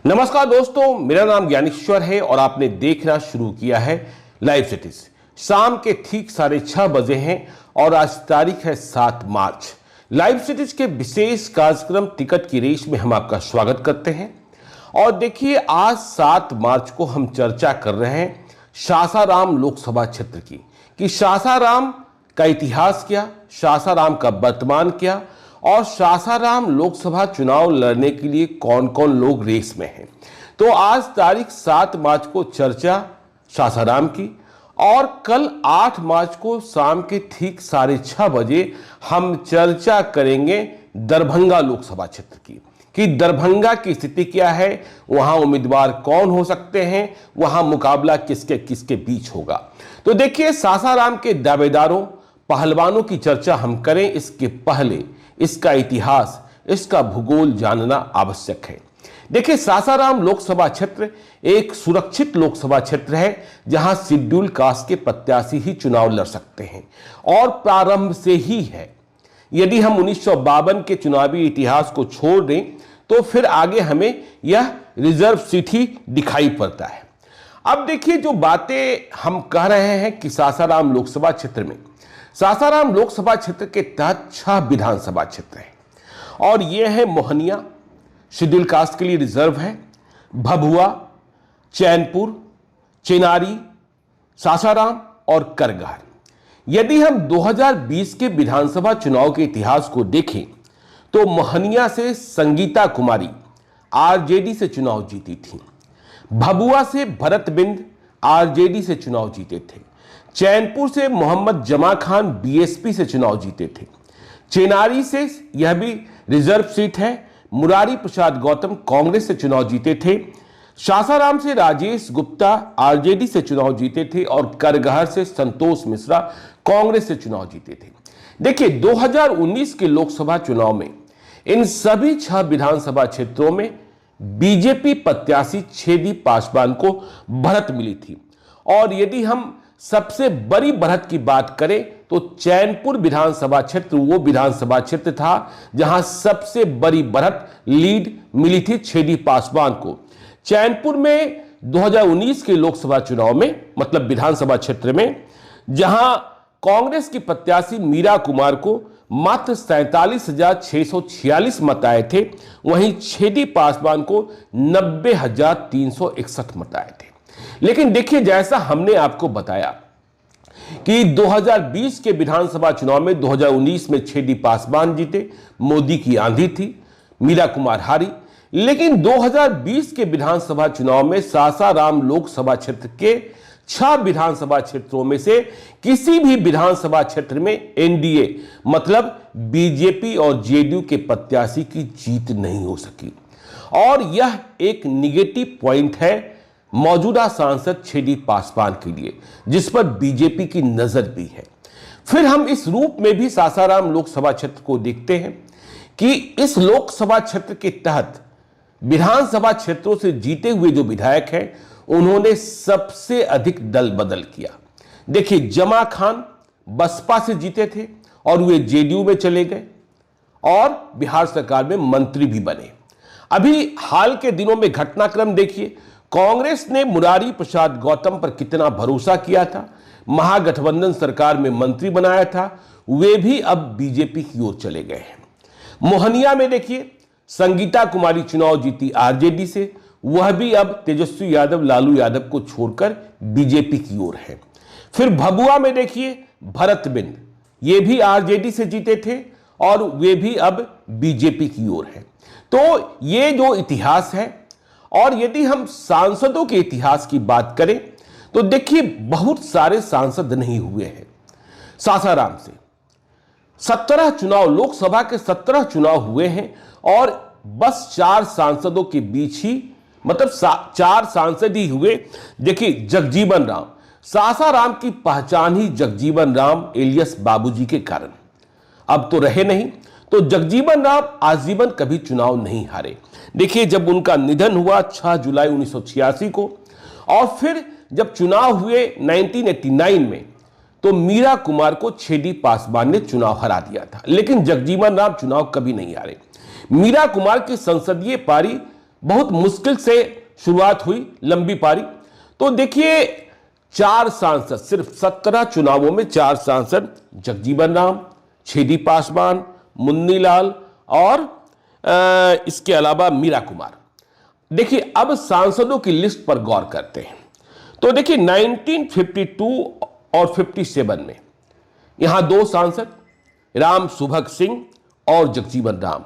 नमस्कार दोस्तों, मेरा नाम ज्ञानेश्वर है और आपने देखना शुरू किया है लाइव सिटीज। शाम के ठीक 6:30 बजे हैं और आज तारीख है 7 मार्च। लाइव सिटीज के विशेष कार्यक्रम टिकट की रेस में हम आपका स्वागत करते हैं। और देखिए, आज 7 मार्च को हम चर्चा कर रहे हैं सासाराम लोकसभा क्षेत्र की कि सासाराम का इतिहास क्या, सासाराम का वर्तमान क्या और सासाराम लोकसभा चुनाव लड़ने के लिए कौन कौन लोग रेस में हैं। तो आज तारीख 7 मार्च को चर्चा सासाराम की और कल 8 मार्च को शाम के ठीक 6:30 बजे हम चर्चा करेंगे दरभंगा लोकसभा क्षेत्र की कि दरभंगा की स्थिति क्या है, वहां उम्मीदवार कौन हो सकते हैं, वहां मुकाबला किसके किसके बीच होगा। तो देखिए, सासाराम के दावेदारों पहलवानों की चर्चा हम करें इसके पहले इसका इतिहास, इसका भूगोल जानना आवश्यक है। देखिए, सासाराम लोकसभा क्षेत्र एक सुरक्षित लोकसभा क्षेत्र है जहां शेड्यूल कास्ट के प्रत्याशी ही चुनाव लड़ सकते हैं और प्रारंभ से ही है। यदि हम 1952 के चुनावी इतिहास को छोड़ दें तो फिर आगे हमें यह रिजर्व सीट ही दिखाई पड़ता है। अब देखिए, जो बातें हम कह रहे हैं कि सासाराम लोकसभा क्षेत्र में, सासाराम लोकसभा क्षेत्र के तहत 6 विधानसभा क्षेत्र हैं और ये है मोहनिया, शेड्यूल कास्ट के लिए रिजर्व है, भभुआ, चैनपुर, चेनारी, सासाराम और करगहर। यदि हम 2020 के विधानसभा चुनाव के इतिहास को देखें तो मोहनिया से संगीता कुमारी आरजेडी से चुनाव जीती थी, भभुआ से भरत बिंद आरजेडी से चुनाव जीते थे, चैनपुर से मोहम्मद जमा खान बीएसपी से चुनाव जीते थे, चेनारी से यह भी रिजर्व सीट है, मुरारी प्रसाद गौतम कांग्रेस से चुनाव जीते थे, सासाराम से राजेश गुप्ता आरजेडी से चुनाव जीते थे और करगहर से संतोष मिश्रा कांग्रेस से चुनाव जीते थे। देखिए, 2019 के लोकसभा चुनाव में इन सभी 6 विधानसभा क्षेत्रों में बीजेपी प्रत्याशी छेदी पासवान को बढ़त मिली थी। और यदि हम सबसे बड़ी बढ़त की बात करें तो चैनपुर विधानसभा क्षेत्र वो विधानसभा क्षेत्र था जहां सबसे बड़ी बढ़त लीड मिली थी छेदी पासवान को। चैनपुर में 2019 के लोकसभा चुनाव में, मतलब विधानसभा क्षेत्र में, जहां कांग्रेस की प्रत्याशी मीरा कुमार को मात्र 47,646 मत आए थे, वहीं छेदी पासवान को 90,361 मत आए थे। लेकिन देखिए, जैसा हमने आपको बताया कि 2020 के विधानसभा चुनाव में 2019 में छेदी पासवान जीते, मोदी की आंधी थी, मीरा कुमार हारी। लेकिन 2020 के विधानसभा चुनाव में सासाराम लोकसभा क्षेत्र के 6 विधानसभा क्षेत्रों में से किसी भी विधानसभा क्षेत्र में एनडीए मतलब बीजेपी और जेडीयू के प्रत्याशी की जीत नहीं हो सकी और यह एक निगेटिव पॉइंट है मौजूदा सांसद छेदी पासवान के लिए, जिस पर बीजेपी की नजर भी है। फिर हम इस रूप में भी सासाराम लोकसभा क्षेत्र को देखते हैं कि इस लोकसभा क्षेत्र के तहत विधानसभा क्षेत्रों से जीते हुए जो विधायक हैं उन्होंने सबसे अधिक दल बदल किया। देखिए, जमा खान बसपा से जीते थे और वे जेडीयू में चले गए और बिहार सरकार में मंत्री भी बने। अभी हाल के दिनों में घटनाक्रम देखिए, कांग्रेस ने मुरारी प्रसाद गौतम पर कितना भरोसा किया था, महागठबंधन सरकार में मंत्री बनाया था, वे भी अब बीजेपी की ओर चले गए हैं। मोहनिया में देखिए, संगीता कुमारी चुनाव जीती आरजेडी से, वह भी अब तेजस्वी यादव लालू यादव को छोड़कर बीजेपी की ओर है। फिर भभुआ में देखिए, भरत बिंद, ये भी आरजेडी से जीते थे और वे भी अब बीजेपी की ओर है। तो ये जो इतिहास है, और यदि हम सांसदों के इतिहास की बात करें तो देखिए, बहुत सारे सांसद नहीं हुए हैं। सासाराम से 17 चुनाव, लोकसभा के 17 चुनाव हुए हैं और बस 4 सांसदों के बीच ही, मतलब 4 सांसद ही हुए। देखिए, जगजीवन राम, सासाराम की पहचान ही जगजीवन राम एलियस बाबूजी के कारण, अब तो रहे नहीं, तो जगजीवन राम आजीवन कभी चुनाव नहीं हारे। देखिए, जब उनका निधन हुआ 6 जुलाई 1986 को और फिर जब चुनाव हुए 1989 में, तो मीरा कुमार को छेदी पासवान ने चुनाव हरा दिया था, लेकिन जगजीवन राम चुनाव कभी नहीं हारे। मीरा कुमार की संसदीय पारी बहुत मुश्किल से शुरुआत हुई, लंबी पारी। तो देखिए 4 सांसद, सिर्फ 17 चुनावों में 4 सांसद, जगजीवन राम, छेदी पासवान, मुन्नी लाल और इसके अलावा मीरा कुमार। देखिए अब सांसदों की लिस्ट पर गौर करते हैं। तो देखिए 1952 और 57 में यहां 2 सांसद, राम सुभग सिंह और जगजीवन राम।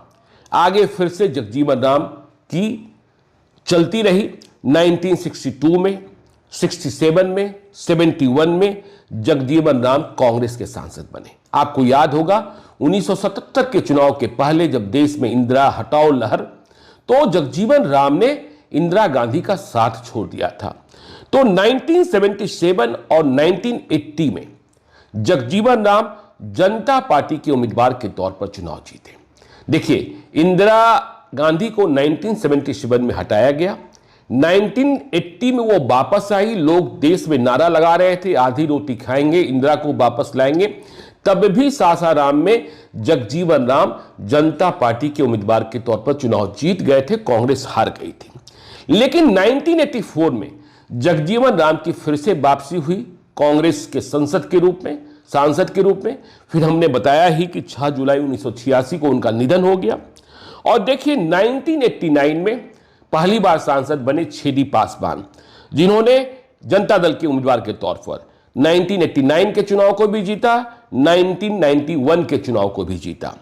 आगे फिर से जगजीवन राम की चलती रही। 1962 में, 67 में, 71 में जगजीवन राम कांग्रेस के सांसद बने। आपको याद होगा 1977 के चुनाव के पहले जब देश में इंदिरा हटाओ लहर, तो जगजीवन राम ने इंदिरा गांधी का साथ छोड़ दिया था। तो 1977 और 1980 में जगजीवन राम जनता पार्टी के उम्मीदवार के तौर पर चुनाव जीते। देखिए इंदिरा गांधी को 1977 में हटाया गया, 1980 में वो वापस आई। लोग देश में नारा लगा रहे थे आधी रोटी खाएंगे, इंदिरा को वापस लाएंगे। तब भी सासाराम में जगजीवन राम जनता पार्टी के उम्मीदवार के तौर पर चुनाव जीत गए थे, कांग्रेस हार गई थी। लेकिन 1984 में जगजीवन राम की फिर से वापसी हुई कांग्रेस के सांसद के रूप में। फिर हमने बताया ही कि 6 जुलाई 1986 को उनका निधन हो गया। और देखिए 1989 में पहली बार सांसद बने छेदी पासवान, जिन्होंने जनता दल के उम्मीदवार के तौर पर 1989 के चुनाव को भी जीता, 1991 के चुनाव को भी जीता।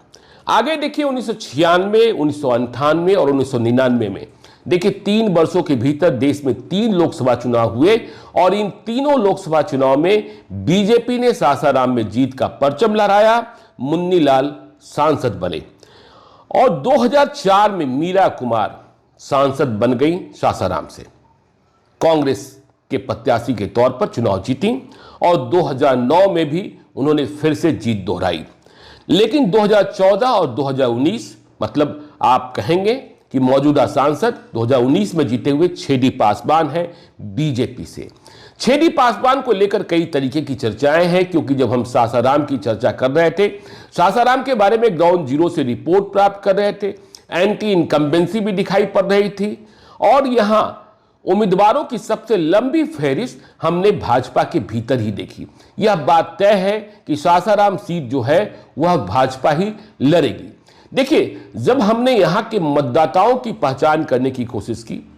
आगे देखिए 1996, 1998 और 1999 में देखिए 3 वर्षों के भीतर देश में 3 लोकसभा चुनाव हुए और इन तीनों लोकसभा चुनाव में बीजेपी ने सासाराम में जीत का परचम लहराया, मुन्नी लाल सांसद बने। और 2004 में मीरा कुमार सांसद बन गई सासाराम से, कांग्रेस के प्रत्याशी के तौर पर चुनाव जीती और 2009 में भी उन्होंने फिर से जीत दोहराई। लेकिन 2014 और 2019 मतलब आप कहेंगे कि मौजूदा सांसद 2019 में जीते हुए छेदी पासवान है बीजेपी से। छेदी पासवान को लेकर कई तरीके की चर्चाएं हैं, क्योंकि जब हम सासाराम की चर्चा कर रहे थे, सासाराम के बारे में ग्राउंड जीरो से रिपोर्ट प्राप्त कर रहे थे, एंटी इनकम्बेंसी भी दिखाई पड़ रही थी और यहां उम्मीदवारों की सबसे लंबी फहरिस्त हमने भाजपा के भीतर ही देखी। यह बात तय है कि सासाराम सीट जो है वह भाजपा ही लड़ेगी। देखिए जब हमने यहां के मतदाताओं की पहचान करने की कोशिश की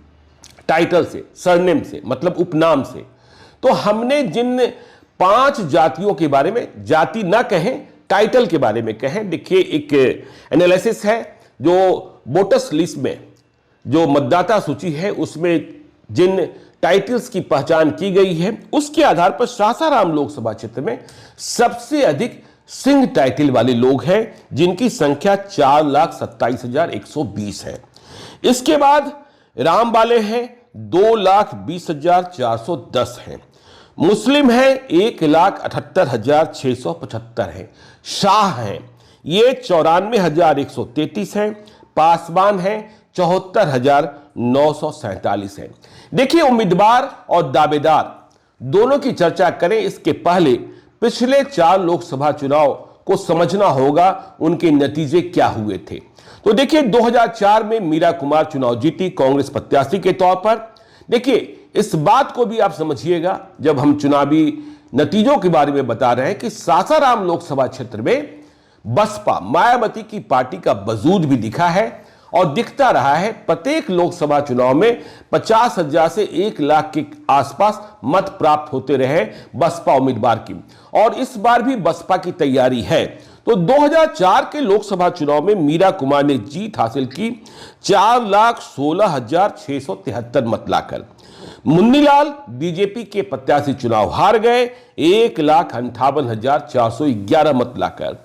टाइटल से, सरनेम से, मतलब उपनाम से, तो हमने जिन 5 जातियों के बारे में, जाति ना कहें टाइटल के बारे में कहें, देखिए एक एनालिसिस है जो वोटर्स लिस्ट में जो मतदाता सूची है उसमें जिन टाइटल्स की पहचान की गई है उसके आधार पर सासाराम लोकसभा क्षेत्र में सबसे अधिक सिंह टाइटल वाले लोग हैं, जिनकी संख्या 4,27,120 है। इसके बाद राम वाले हैं 2,20,410 हैं। मुस्लिम है 1,78,675 है। शाह हैं ये 94,133 हैं। पासवान है 74,947 है। देखिए उम्मीदवार और दावेदार दोनों की चर्चा करें इसके पहले पिछले 4 लोकसभा चुनाव को समझना होगा, उनके नतीजे क्या हुए थे। तो देखिए 2004 में मीरा कुमार चुनाव जीती कांग्रेस प्रत्याशी के तौर पर। देखिए इस बात को भी आप समझिएगा जब हम चुनावी नतीजों के बारे में बता रहे हैं कि सासाराम लोकसभा क्षेत्र में बसपा मायावती की पार्टी का वजूद भी दिखा है और दिखता रहा है। प्रत्येक लोकसभा चुनाव में 50,000 से 1 लाख के आसपास मत प्राप्त होते रहे बसपा उम्मीदवार की, और इस बार भी बसपा की तैयारी है। तो 2004 के लोकसभा चुनाव में मीरा कुमार ने जीत हासिल की 4,16,673 मत लाकर। मुन्नीलाल बीजेपी के प्रत्याशी चुनाव हार गए 1,58,411 मत लाकर।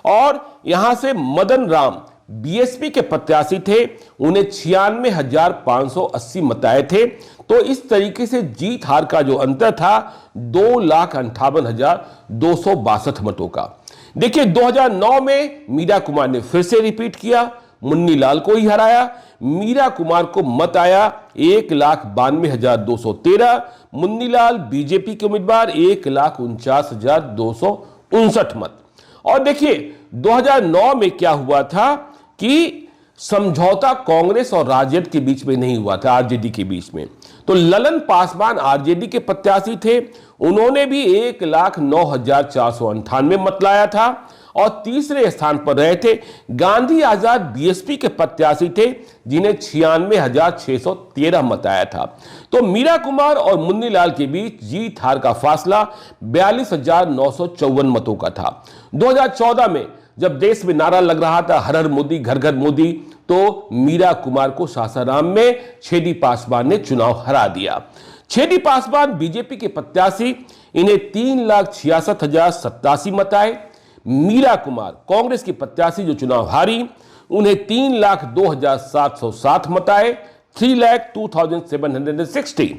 और यहां से मदन राम बीएसपी के प्रत्याशी थे, उन्हें 96,580 मत आए थे। तो इस तरीके से जीत हार का जो अंतर था 2,58,262 मतों का। देखिए 2009 में मीरा कुमार ने फिर से रिपीट किया, मुन्नीलाल को ही हराया। मीरा कुमार को मत आया 1,92,213, मुन्नीलाल बीजेपी के उम्मीदवार 1,49,259 मत। और देखिए 2009 में क्या हुआ था कि समझौता कांग्रेस और राजद के बीच में नहीं हुआ था, आरजेडी के बीच में। तो ललन पासवान आरजेडी के प्रत्याशी थे, उन्होंने भी 1,09,498 मत लाया था और तीसरे स्थान पर रहे थे। गांधी आजाद बीएसपी के प्रत्याशी थे, जिन्हें 96,613 मत आया था। तो मीरा कुमार और मुन्नीलाल के बीच जीत हार का फासला 42,954 मतों का था। 2014 में जब देश में नारा लग रहा था हर हर मोदी घर घर मोदी, तो मीरा कुमार को सासाराम में छेदी पासवान ने चुनाव हरा दिया। छेदी पासवान बीजेपी के प्रत्याशी, इन्हें 3,66,087 मत आए। मीरा कुमार कांग्रेस की प्रत्याशी जो चुनाव हारी, उन्हें 3,02,707 मत आए, 3,02,760।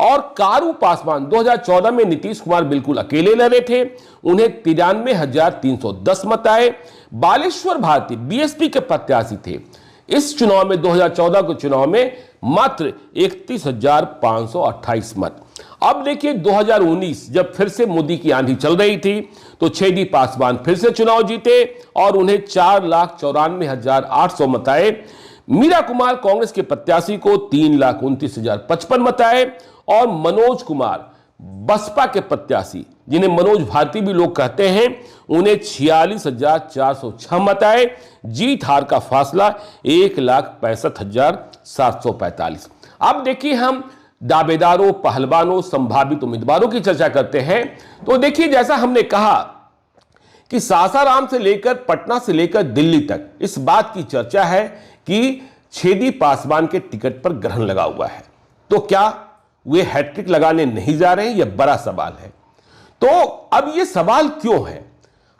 और कारू पासवान 2014 में नीतीश कुमार बिल्कुल अकेले लड़े थे, उन्हें 93,310 मत आए। बालेश्वर भारती बीएसपी के प्रत्याशी थे, इस चुनाव में 2014 के चुनाव में मात्र 31,528 मत। अब देखिए 2019 जब फिर से मोदी की आंधी चल रही थी, तो छेदी पासवान फिर से चुनाव जीते और उन्हें 4,94,800 मत आए। मीरा कुमार कांग्रेस के प्रत्याशी को 3,29,055 मत आए और मनोज कुमार बसपा के प्रत्याशी, जिन्हें मनोज भारती भी लोग कहते हैं, उन्हें 46,406 मत आए। जीत हार का फासला 1,65,745। अब देखिए हम दावेदारों, पहलवानों, संभावित उम्मीदवारों की चर्चा करते हैं। तो देखिए जैसा हमने कहा कि सासाराम से लेकर पटना से लेकर दिल्ली तक इस बात की चर्चा है कि छेदी पासवान के टिकट पर ग्रहण लगा हुआ है। तो क्या वे हैट्रिक लगाने नहीं जा रहे हैं? यह बड़ा सवाल है। तो अब यह सवाल क्यों है?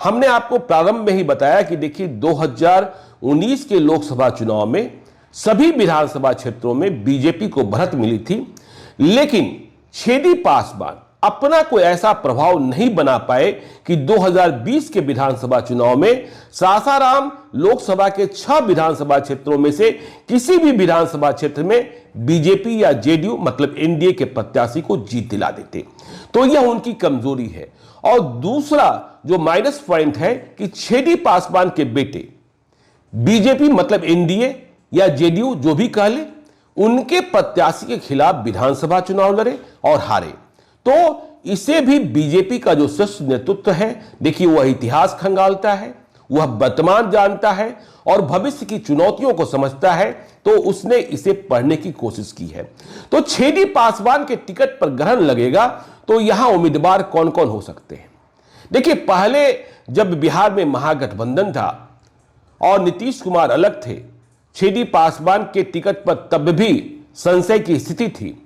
हमने आपको प्रारंभ में ही बताया कि देखिए 2019 के लोकसभा चुनाव में सभी विधानसभा क्षेत्रों में बीजेपी को बढ़त मिली थी, लेकिन छेदी पासवान अपना कोई ऐसा प्रभाव नहीं बना पाए कि 2020 के विधानसभा चुनाव में सासाराम लोकसभा के 6 विधानसभा क्षेत्रों में से किसी भी विधानसभा क्षेत्र में बीजेपी या जेडीयू मतलब एनडीए के प्रत्याशी को जीत दिला देते। तो यह उनकी कमजोरी है। और दूसरा जो माइनस पॉइंट है कि छेदी पासवान के बेटे बीजेपी मतलब एनडीए या जेडीयू जो भी कह ले, उनके प्रत्याशी के खिलाफ विधानसभा चुनाव लड़े और हारे। तो इसे भी बीजेपी का जो शीर्ष नेतृत्व है, देखिए वह इतिहास खंगालता है, वह वर्तमान जानता है और भविष्य की चुनौतियों को समझता है, तो उसने इसे पढ़ने की कोशिश की है। तो छेदी पासवान के टिकट पर ग्रहण लगेगा तो यहां उम्मीदवार कौन कौन हो सकते हैं? देखिए पहले जब बिहार में महागठबंधन था और नीतीश कुमार अलग थे, छेदी पासवान के टिकट पर तब भी संशय की स्थिति थी,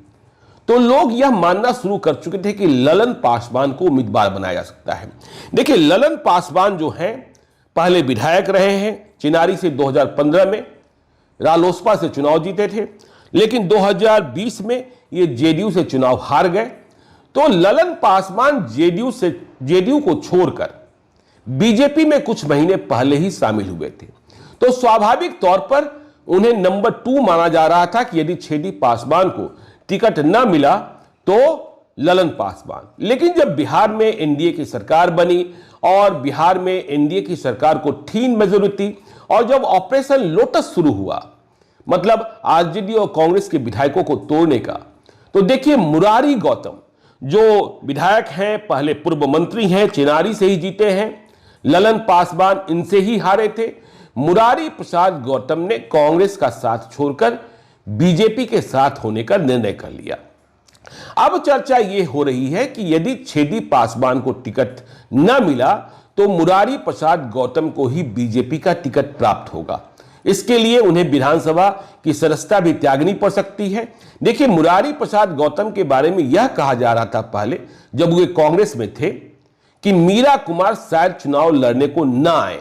तो लोग यह मानना शुरू कर चुके थे कि ललन पासवान को उम्मीदवार बनाया जा सकता है। देखिए ललन पासवान जो हैं पहले विधायक रहे हैं चिनारी से, 2015 में रालोसपा से चुनाव जीते थे, लेकिन 2020 में ये जेडीयू से चुनाव हार गए। तो ललन पासवान जेडीयू को छोड़कर बीजेपी में कुछ महीने पहले ही शामिल हुए थे। तो स्वाभाविक तौर पर उन्हें नंबर 2 माना जा रहा था कि यदि छेदी पासवान को टिकट न मिला तो ललन पासवान। लेकिन जब बिहार में एनडीए की सरकार बनी और बिहार में एनडीए की सरकार को ठीन मेजोरिटी और जब ऑपरेशन लोटस शुरू हुआ, मतलब आरजेडी और कांग्रेस के विधायकों को तोड़ने का, तो देखिए मुरारी गौतम जो विधायक हैं, पहले पूर्व मंत्री हैं, चिनारी से ही जीते हैं, ललन पासवान इनसे ही हारे थे। मुरारी प्रसाद गौतम ने कांग्रेस का साथ छोड़कर बीजेपी के साथ होने का निर्णय कर लिया। अब चर्चा यह हो रही है कि यदि छेदी पासवान को टिकट न मिला तो मुरारी प्रसाद गौतम को ही बीजेपी का टिकट प्राप्त होगा। इसके लिए उन्हें विधानसभा की सदस्यता भी त्यागनी पड़ सकती है। देखिए मुरारी प्रसाद गौतम के बारे में यह कहा जा रहा था पहले जब वे कांग्रेस में थे कि मीरा कुमार शायद चुनाव लड़ने को न आए।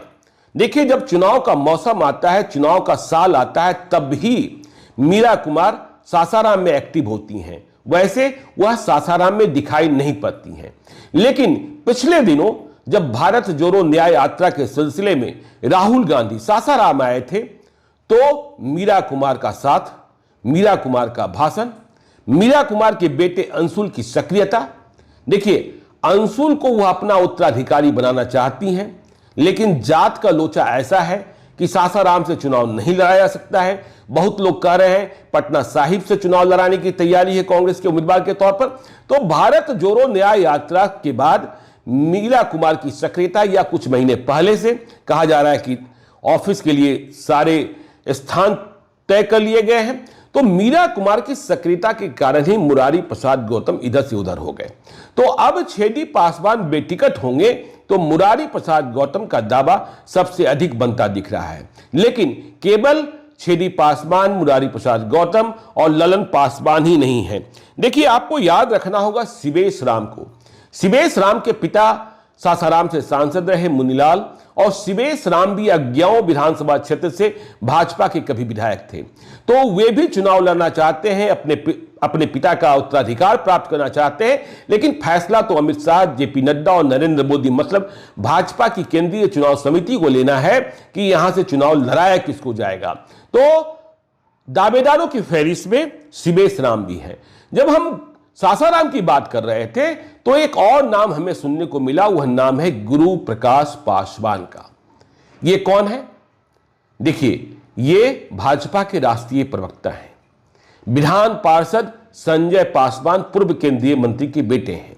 देखिए जब चुनाव का मौसम आता है, चुनाव का साल आता है, तब ही मीरा कुमार सासाराम में एक्टिव होती हैं। वैसे वह सासाराम में दिखाई नहीं पड़ती हैं। लेकिन पिछले दिनों जब भारत जोड़ो न्याय यात्रा के सिलसिले में राहुल गांधी सासाराम आए थे, तो मीरा कुमार का साथ, मीरा कुमार का भाषण, मीरा कुमार के बेटे अंशुल की सक्रियता, देखिए अंशुल को वह अपना उत्तराधिकारी बनाना चाहती हैं, लेकिन जात का लोचा ऐसा है कि सासाराम से चुनाव नहीं लड़ा जा सकता है। बहुत लोग कह रहे हैं पटना साहिब से चुनाव लड़ाने की तैयारी है कांग्रेस के उम्मीदवार के तौर पर। तो भारत जोड़ो न्याय यात्रा के बाद मीरा कुमार की सक्रियता, या कुछ महीने पहले से कहा जा रहा है कि ऑफिस के लिए सारे स्थान तय कर लिए गए हैं। तो मीरा कुमार की सक्रियता के कारण ही मुरारी प्रसाद गौतम इधर से उधर हो गए। तो अब छेदी पासवान बेटिकट होंगे तो मुरारी प्रसाद गौतम का दावा सबसे अधिक बनता दिख रहा है। लेकिन केवल छेदी पासवान, मुरारी प्रसाद गौतम और ललन पासवान ही नहीं है। देखिए, आपको याद रखना होगा शिवेश राम को। शिवेश राम के पिता सासाराम से सांसद रहे मुनीलाल, और शिवेश राम भी अज्ञाओं विधानसभा क्षेत्र से भाजपा के कभी विधायक थे। तो वे भी चुनाव लड़ना चाहते हैं, अपने पिता का उत्तराधिकार प्राप्त करना चाहते हैं। लेकिन फैसला तो अमित शाह, जेपी नड्डा और नरेंद्र मोदी, मतलब भाजपा की केंद्रीय चुनाव समिति को लेना है कि यहां से चुनाव लड़ाया किसको जाएगा। तो दावेदारों की फहरिस्त में शिवेश राम भी है। जब हम सासाराम की बात कर रहे थे तो एक और नाम हमें सुनने को मिला, वह नाम है गुरु प्रकाश पासवान का। यह कौन है? देखिए, ये भाजपा के राष्ट्रीय प्रवक्ता हैं, विधान पार्षद संजय पासवान पूर्व केंद्रीय मंत्री के बेटे हैं।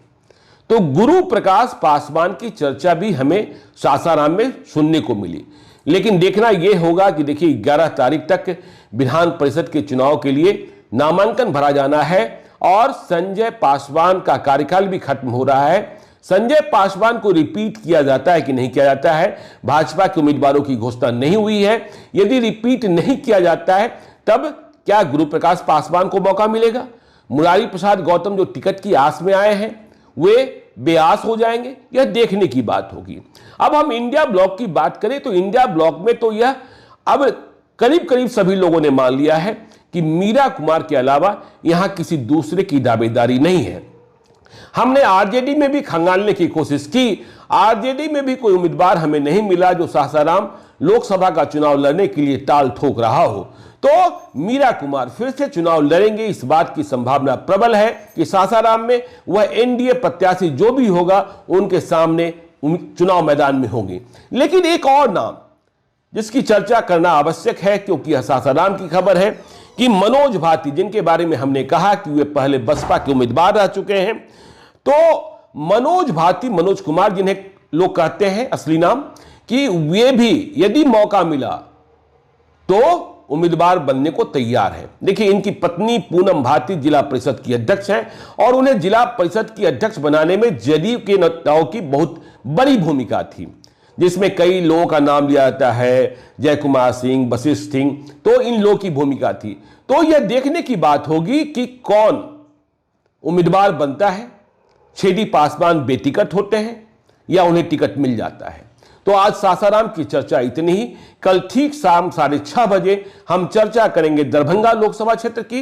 तो गुरु प्रकाश पासवान की चर्चा भी हमें सासाराम में सुनने को मिली। लेकिन देखना यह होगा कि देखिए, 11 तारीख तक विधान परिषद के चुनाव के लिए नामांकन भरा जाना है और संजय पासवान का कार्यकाल भी खत्म हो रहा है। संजय पासवान को रिपीट किया जाता है कि नहीं किया जाता है, भाजपा के उम्मीदवारों की घोषणा नहीं हुई है। यदि रिपीट नहीं किया जाता है तब क्या गुरु प्रकाश पासवान को मौका मिलेगा? मुरारी प्रसाद गौतम जो टिकट की आस में आए हैं वे बेआस हो जाएंगे? यह देखने की बात होगी। अब हम इंडिया ब्लॉक की बात करें तो इंडिया ब्लॉक में तो यह अब करीब करीब सभी लोगों ने मान लिया है कि मीरा कुमार के अलावा यहां किसी दूसरे की दावेदारी नहीं है। हमने आरजेडी में भी खंगालने की कोशिश की, आरजेडी में भी कोई उम्मीदवार हमें नहीं मिला जो सासाराम लोकसभा का चुनाव लड़ने के लिए ताल ठोक रहा हो। तो मीरा कुमार फिर से चुनाव लड़ेंगे, इस बात की संभावना प्रबल है कि सासाराम में वह एनडीए प्रत्याशी जो भी होगा उनके सामने चुनाव मैदान में होंगे। लेकिन एक और नाम जिसकी चर्चा करना आवश्यक है, क्योंकि यह सासाराम की खबर है, कि मनोज भाटी, जिनके बारे में हमने कहा कि वे पहले बसपा के उम्मीदवार रह चुके हैं। तो मनोज भाटी, मनोज कुमार जिन्हें लोग कहते हैं असली नाम, कि वे भी यदि मौका मिला तो उम्मीदवार बनने को तैयार है। देखिए, इनकी पत्नी पूनम भाटी जिला परिषद की अध्यक्ष हैं और उन्हें जिला परिषद की अध्यक्ष बनाने में जदयू के नेताओं की बहुत बड़ी भूमिका थी, जिसमें कई लोगों का नाम लिया जाता है, जय कुमार सिंह, वशिष्ठ सिंह, तो इन लोगों की भूमिका थी। तो यह देखने की बात होगी कि कौन उम्मीदवार बनता है, छेदी पासवान बेटिकट होते हैं या उन्हें टिकट मिल जाता है। तो आज सासाराम की चर्चा इतनी ही। कल ठीक शाम 6:30 बजे हम चर्चा करेंगे दरभंगा लोकसभा क्षेत्र की।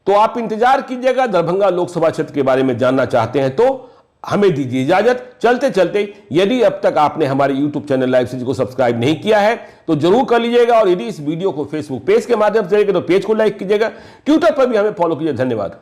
तो आप इंतजार कीजिएगा। दरभंगा लोकसभा क्षेत्र के बारे में जानना चाहते हैं तो हमें दीजिए इजाजत। चलते चलते, यदि अब तक आपने हमारे YouTube चैनल लाइव सिटी को सब्सक्राइब नहीं किया है तो जरूर कर लीजिएगा, और यदि इस वीडियो को फेसबुक पेज के माध्यम से देखें तो पेज को लाइक कीजिएगा। ट्विटर पर भी हमें फॉलो कीजिए। धन्यवाद।